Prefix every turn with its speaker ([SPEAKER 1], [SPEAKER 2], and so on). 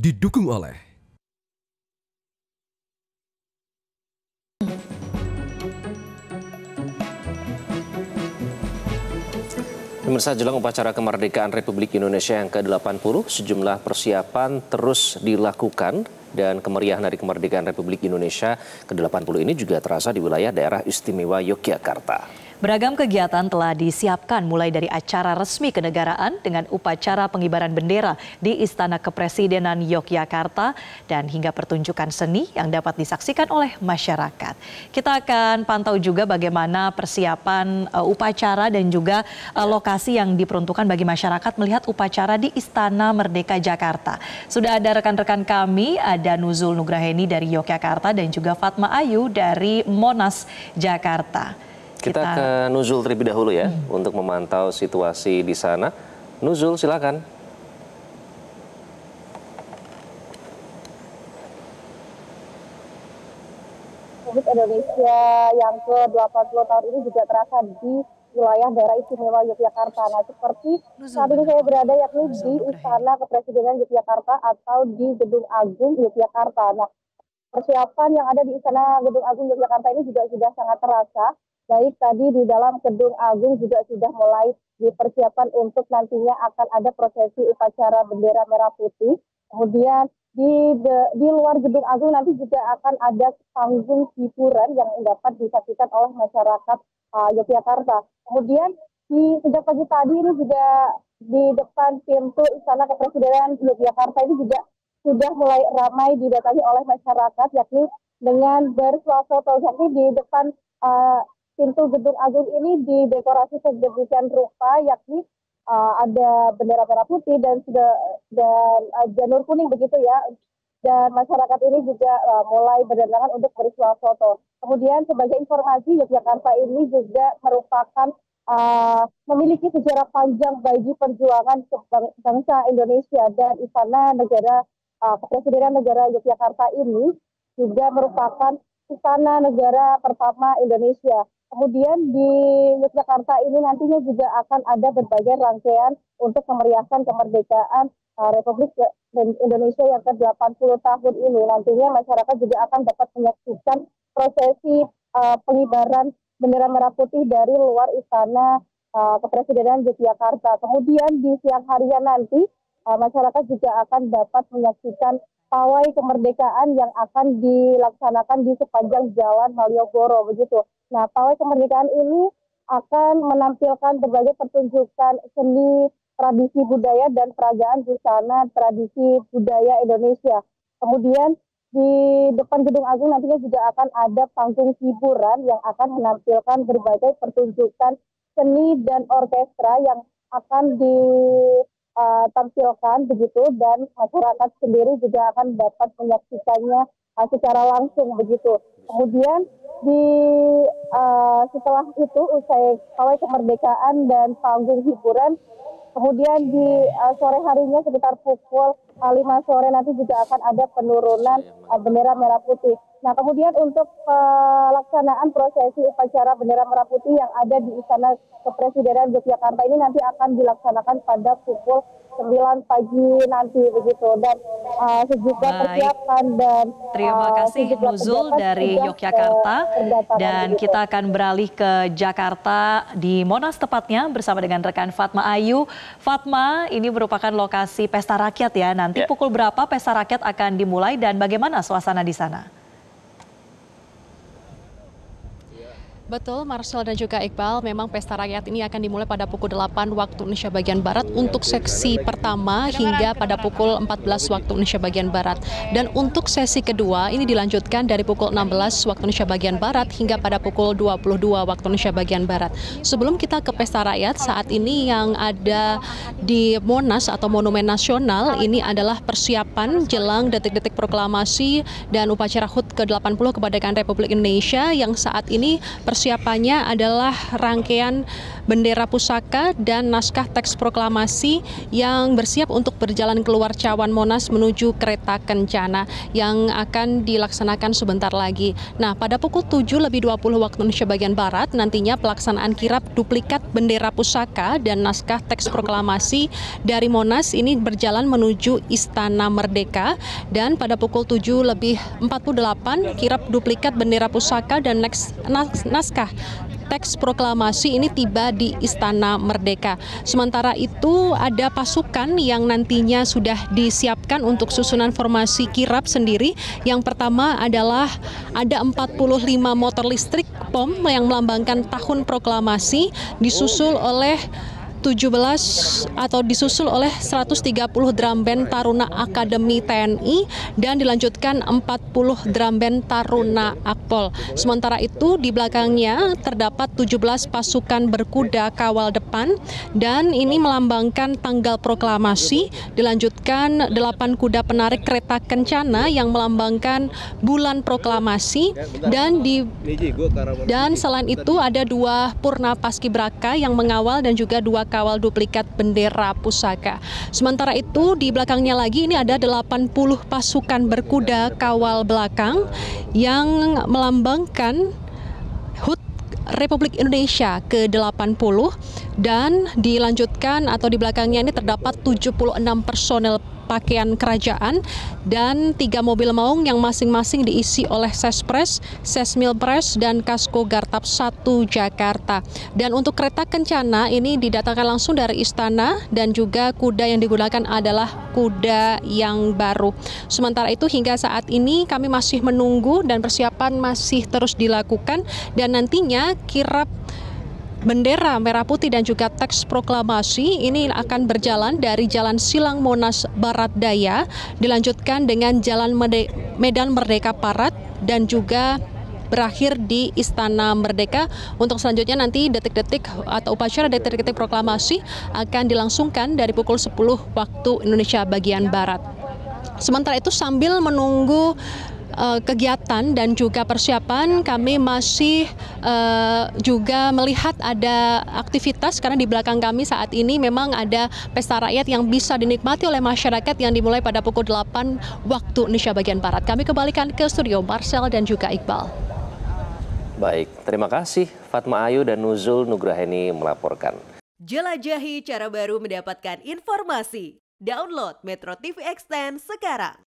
[SPEAKER 1] didukung oleh
[SPEAKER 2] Pemirsa, jelang upacara kemerdekaan Republik Indonesia yang ke-80, sejumlah persiapan terus dilakukan dan kemeriahan Hari Kemerdekaan Republik Indonesia ke-80 ini juga terasa di wilayah daerah istimewa Yogyakarta.
[SPEAKER 3] Beragam kegiatan telah disiapkan mulai dari acara resmi kenegaraan dengan upacara pengibaran bendera di Istana Kepresidenan Yogyakarta dan hingga pertunjukan seni yang dapat disaksikan oleh masyarakat. Kita akan pantau juga bagaimana persiapan upacara dan juga lokasi yang diperuntukkan bagi masyarakat melihat upacara di Istana Merdeka Jakarta. Sudah ada rekan-rekan kami, ada Nuzul Nugraheni dari Yogyakarta dan juga Fatma Ayu dari Monas, Jakarta.
[SPEAKER 2] Kita ke Nuzul terlebih dahulu ya, untuk memantau situasi di sana. Nuzul, silakan.
[SPEAKER 4] Republik Indonesia yang ke-80 tahun ini juga terasa di wilayah daerah istimewa Yogyakarta. Nah, seperti saat ini saya berada yakni di Istana Kepresidenan Yogyakarta atau di Gedung Agung Yogyakarta. Nah, persiapan yang ada di Istana Gedung Agung Yogyakarta ini juga sudah sangat terasa. Baik tadi di dalam Gedung Agung juga sudah mulai dipersiapkan untuk nantinya akan ada prosesi upacara bendera merah putih. Kemudian di luar Gedung Agung nanti juga akan ada panggung hiburan yang dapat disaksikan oleh masyarakat Yogyakarta. Kemudian sejak pagi tadi ini juga di depan pintu Istana Kepresidenan Yogyakarta ini juga sudah mulai ramai didatangi oleh masyarakat, yakni dengan bersuah foto. Yakni di depan pintu Gedung Agung ini didekorasi sedemikian rupa, yakni ada bendera merah putih dan janur kuning begitu ya. Dan masyarakat ini juga mulai berdatangan untuk bersuah foto. Kemudian sebagai informasi, Yogyakarta ini juga merupakan memiliki sejarah panjang bagi perjuangan bangsa Indonesia, dan Istana Kepresidenan Negara Yogyakarta ini juga merupakan Istana Negara pertama Indonesia. Kemudian di Yogyakarta ini nantinya juga akan ada berbagai rangkaian untuk memeriahkan kemerdekaan Republik Indonesia yang ke-80 tahun ini. Nantinya masyarakat juga akan dapat menyaksikan prosesi pengibaran bendera merah putih dari luar Istana Kepresidenan Yogyakarta. Kemudian di siang harinya nanti masyarakat juga akan dapat menyaksikan pawai kemerdekaan yang akan dilaksanakan di sepanjang Jalan Malioboro begitu. Nah, pawai kemerdekaan ini akan menampilkan berbagai pertunjukan seni, tradisi budaya dan peragaan busana tradisi budaya Indonesia. Kemudian di depan Gedung Agung nantinya juga akan ada panggung hiburan yang akan menampilkan berbagai pertunjukan seni dan orkestra yang akan ditampilkan begitu, dan masyarakat sendiri juga akan dapat menyaksikannya secara langsung begitu. Kemudian setelah itu usai pawai kemerdekaan dan panggung hiburan, kemudian di sore harinya sekitar pukul 5 sore nanti juga akan ada penurunan bendera merah putih. Nah, kemudian untuk pelaksanaan prosesi upacara bendera merah putih yang ada di Istana Kepresidenan Yogyakarta ini nanti akan dilaksanakan pada pukul 9 pagi nanti begitu, dan sejumlah persiapan dan
[SPEAKER 3] terima kasih Nuzul dari Yogyakarta, dan kita akan beralih ke Jakarta di Monas tepatnya bersama dengan rekan Fatma Ayu. Fatma, ini merupakan lokasi pesta rakyat ya. Nanti pukul berapa pesta rakyat akan dimulai dan bagaimana suasana di sana?
[SPEAKER 5] Betul, Marcel dan juga Iqbal, memang pesta rakyat ini akan dimulai pada pukul 8 waktu Indonesia bagian Barat untuk seksi pertama hingga pada pukul 14 waktu Indonesia bagian Barat. Dan untuk sesi kedua ini dilanjutkan dari pukul 16 waktu Indonesia bagian Barat hingga pada pukul 22 waktu Indonesia bagian Barat. Sebelum kita ke pesta rakyat, saat ini yang ada di Monas atau Monumen Nasional ini adalah persiapan jelang detik-detik proklamasi dan upacara HUT ke-80 kemerdekaan Republik Indonesia, yang saat ini persiapannya adalah rangkaian bendera pusaka, dan naskah teks proklamasi yang bersiap untuk berjalan keluar cawan Monas menuju Kereta Kencana yang akan dilaksanakan sebentar lagi. Nah, pada pukul 7:20 waktu Indonesia bagian Barat, nantinya pelaksanaan kirap duplikat bendera pusaka dan naskah teks proklamasi dari Monas ini berjalan menuju Istana Merdeka, dan pada pukul 7:48 kirap duplikat bendera pusaka dan naskah teks proklamasi ini tiba di Istana Merdeka. Sementara itu ada pasukan yang nantinya sudah disiapkan untuk susunan formasi kirap sendiri. Yang pertama adalah ada 45 motor listrik POM yang melambangkan tahun proklamasi, disusul oleh 130 drum band Taruna Akademi TNI dan dilanjutkan 40 drum band Taruna Akpol. Sementara itu di belakangnya terdapat 17 pasukan berkuda kawal depan dan ini melambangkan tanggal proklamasi, dilanjutkan 8 kuda penarik Kereta Kencana yang melambangkan bulan proklamasi, dan selain itu ada 2 Purna Paskibraka yang mengawal dan juga 2 kawal duplikat bendera pusaka. Sementara itu di belakangnya lagi ini ada 80 pasukan berkuda kawal belakang yang melambangkan HUT Republik Indonesia ke-80 dan dilanjutkan atau di belakangnya ini terdapat 76 personel pakaian kerajaan dan 3 mobil maung yang masing-masing diisi oleh Sespres, Sesmilpres, dan Kasko Gartap 1 Jakarta. Dan untuk Kereta Kencana ini didatangkan langsung dari istana dan juga kuda yang digunakan adalah kuda yang baru. Sementara itu hingga saat ini kami masih menunggu dan persiapan masih terus dilakukan, dan nantinya kirap bendera merah putih dan juga teks proklamasi ini akan berjalan dari Jalan Silang Monas Barat Daya, dilanjutkan dengan Jalan Medan Merdeka Barat dan juga berakhir di Istana Merdeka. Untuk selanjutnya nanti detik-detik atau upacara detik-detik proklamasi akan dilangsungkan dari pukul 10 waktu Indonesia bagian Barat. Sementara itu sambil menunggu kegiatan dan juga persiapan, kami masih juga melihat ada aktivitas karena di belakang kami saat ini memang ada pesta rakyat yang bisa dinikmati oleh masyarakat yang dimulai pada pukul 8 waktu Indonesia bagian Barat. Kami kembalikan ke studio Marcel dan juga Iqbal.
[SPEAKER 2] Baik, terima kasih Fatma Ayu dan Nuzul Nugraheni melaporkan.
[SPEAKER 1] Jelajahi cara baru mendapatkan informasi. Download Metro TV Extend sekarang.